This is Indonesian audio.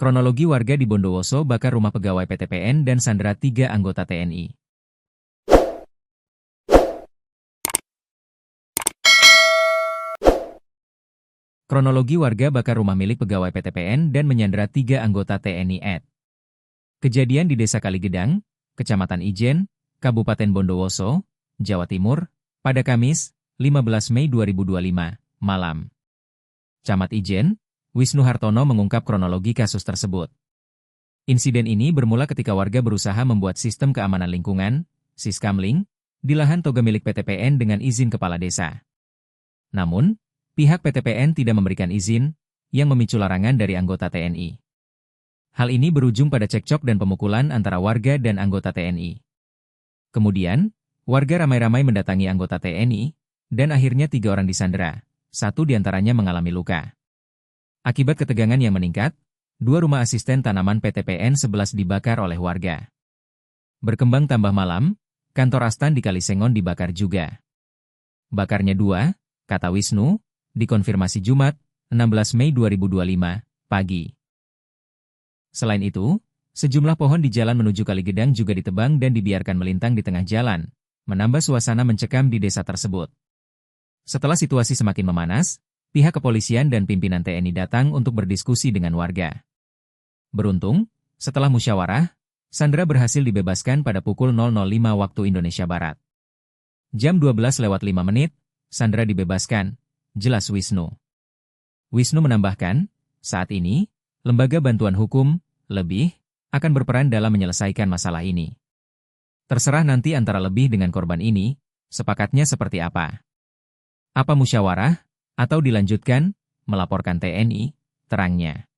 Kronologi warga di Bondowoso bakar rumah pegawai PTPN dan sandera 3 anggota TNI. Kronologi warga bakar rumah milik pegawai PTPN dan menyandera 3 anggota TNI ed. Kejadian di Desa Kaligedang, Kecamatan Ijen, Kabupaten Bondowoso, Jawa Timur, pada Kamis, 15 Mei 2025, malam. Camat Ijen, Wisnu Hartono mengungkap kronologi kasus tersebut. Insiden ini bermula ketika warga berusaha membuat sistem keamanan lingkungan, Siskamling, di lahan toga milik PTPN dengan izin kepala desa. Namun, pihak PTPN tidak memberikan izin, yang memicu larangan dari anggota TNI. Hal ini berujung pada cekcok dan pemukulan antara warga dan anggota TNI. Kemudian, warga ramai-ramai mendatangi anggota TNI, dan akhirnya 3 orang disandera, 1 diantaranya mengalami luka. Akibat ketegangan yang meningkat, 2 rumah asisten tanaman PTPN 11 dibakar oleh warga. Berkembang tambah malam, kantor Astan di Kalisengon dibakar juga. Bakarnya 2, kata Wisnu, dikonfirmasi Jumat, 16 Mei 2025, pagi. Selain itu, sejumlah pohon di jalan menuju Kaligedang juga ditebang dan dibiarkan melintang di tengah jalan, menambah suasana mencekam di desa tersebut. Setelah situasi semakin memanas, pihak kepolisian dan pimpinan TNI datang untuk berdiskusi dengan warga. Beruntung, setelah musyawarah, sandera berhasil dibebaskan pada pukul 00.05 waktu Indonesia Barat. Jam 12:05, sandera dibebaskan, jelas Wisnu. Wisnu menambahkan, saat ini, lembaga bantuan hukum, LEBIH, akan berperan dalam menyelesaikan masalah ini. Terserah nanti antara LEBIH dengan korban ini, sepakatnya seperti apa. Apa musyawarah? Atau dilanjutkan, melaporkan TNI, terangnya.